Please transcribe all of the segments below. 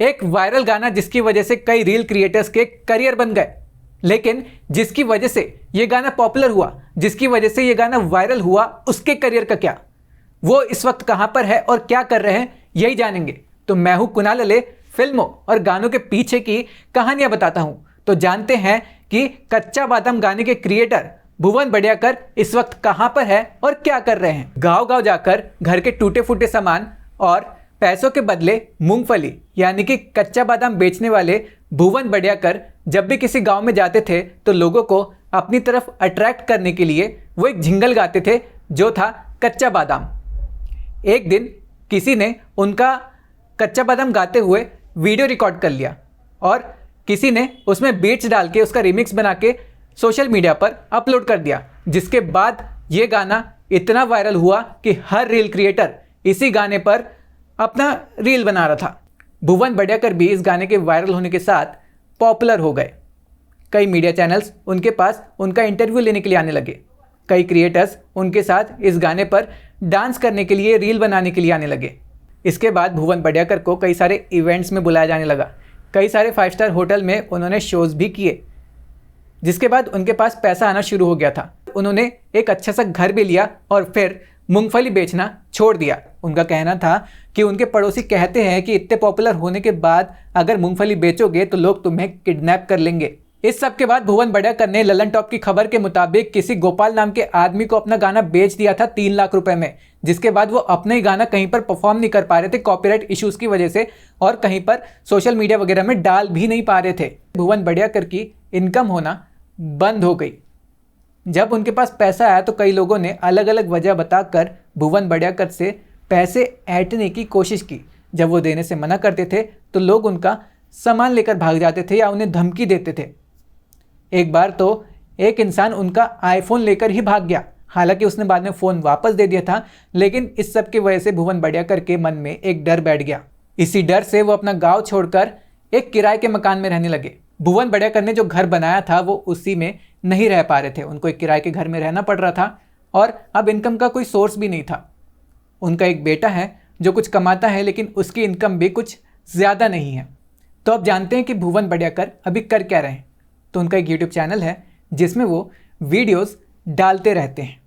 एक वायरल गाना जिसकी वजह से कई रील क्रिएटर्स के करियर बन गए, लेकिन जिसकी वजह से ये गाना पॉपुलर हुआ, जिसकी वजह से ये गाना वायरल हुआ, उसके करियर का क्या, वो इस वक्त कहां पर है और क्या कर रहे हैं, यही जानेंगे। तो मैं हूं कुणाल अले, फिल्मों और गानों के पीछे की कहानियां बताता हूं। तो जानते हैं कि कच्चा बादाम गाने के क्रिएटर भुवन बड़ियाकर इस वक्त कहां पर है और क्या कर रहे हैं। गांव गांव जाकर घर के टूटे फूटे सामान और पैसों के बदले मूंगफली यानी कि कच्चा बादाम बेचने वाले भुवन बड़ियाकर जब भी किसी गांव में जाते थे तो लोगों को अपनी तरफ अट्रैक्ट करने के लिए वो एक जिंगल गाते थे जो था कच्चा बादाम। एक दिन किसी ने उनका कच्चा बादाम गाते हुए वीडियो रिकॉर्ड कर लिया और किसी ने उसमें बीट्स डाल के उसका रिमिक्स बना के सोशल मीडिया पर अपलोड कर दिया, जिसके बाद ये गाना इतना वायरल हुआ कि हर रील क्रिएटर इसी गाने पर अपना रील बना रहा था। भुवन बड़ियाकर भी इस गाने के वायरल होने के साथ पॉपुलर हो गए। कई मीडिया चैनल्स उनके पास उनका इंटरव्यू लेने के लिए आने लगे। कई क्रिएटर्स उनके साथ इस गाने पर डांस करने के लिए, रील बनाने के लिए आने लगे। इसके बाद भुवन बड़ियाकर को कई सारे इवेंट्स में बुलाया जाने लगा। कई सारे 5 स्टार होटल में उन्होंने शोज़ भी किए, जिसके बाद उनके पास पैसा आना शुरू हो गया था। उन्होंने एक अच्छा सा घर भी लिया और फिर मूंगफली बेचना छोड़ दिया। उनका कहना था कि उनके पड़ोसी कहते हैं कि इतने पॉपुलर होने के बाद अगर मूंगफली बेचोगे तो लोग तुम्हें किडनैप कर लेंगे। इस सब के बाद भुवन बड़ियाकर ने ललन टॉप की खबर के मुताबिक किसी गोपाल नाम के आदमी को अपना गाना बेच दिया था 3 लाख रुपए में, जिसके बाद वो अपना ही गाना कहीं पर परफॉर्म नहीं कर पा रहे थे कॉपीराइट इश्यूज की वजह से, और कहीं पर सोशल मीडिया वगैरह में डाल भी नहीं पा रहे थे। भुवन बड़ियाकर की इनकम होना बंद हो गई। जब उनके पास पैसा आया तो कई लोगों ने अलग अलग वजह बताकर भुवन बड़ियाकर से पैसे ऐंठने की कोशिश की। जब वो देने से मना करते थे तो लोग उनका सामान लेकर भाग जाते थे या उन्हें धमकी देते थे। एक बार तो एक इंसान उनका आईफोन लेकर ही भाग गया। हालांकि उसने बाद में फ़ोन वापस दे दिया था, लेकिन इस सब की वजह से भुवन बड़ियाकर के मन में एक डर बैठ गया। इसी डर से वो अपना गाँव छोड़कर एक किराए के मकान में रहने लगे। भुवन बड़ियाकर ने जो घर बनाया था वो उसी में नहीं रह पा रहे थे। उनको एक किराए के घर में रहना पड़ रहा था और अब इनकम का कोई सोर्स भी नहीं था। उनका एक बेटा है जो कुछ कमाता है, लेकिन उसकी इनकम भी कुछ ज़्यादा नहीं है। तो अब जानते हैं कि भुवन बड़ियाकर अभी कर क्या रहे हैं। तो उनका एक यूट्यूब चैनल है जिसमें वो वीडियोस डालते रहते हैं।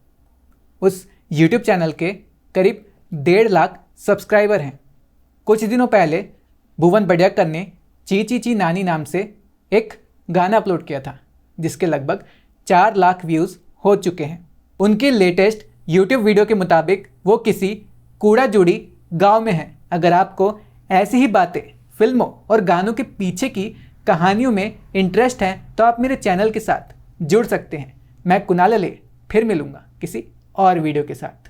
उस यूट्यूब चैनल के करीब 1.5 लाख सब्सक्राइबर हैं। कुछ दिनों पहले भुवन बड़ियाकर ने ची ची ची नानी नाम से एक गाना अपलोड किया था, जिसके लगभग 4 लाख व्यूज़ हो चुके हैं। उनकी लेटेस्ट यूट्यूब वीडियो के मुताबिक वो किसी कूड़ा जुड़ी गांव में हैं। अगर आपको ऐसी ही बातें, फिल्मों और गानों के पीछे की कहानियों में इंटरेस्ट है तो आप मेरे चैनल के साथ जुड़ सकते हैं। मैं कुणाल अले फिर मिलूंगा किसी और वीडियो के साथ।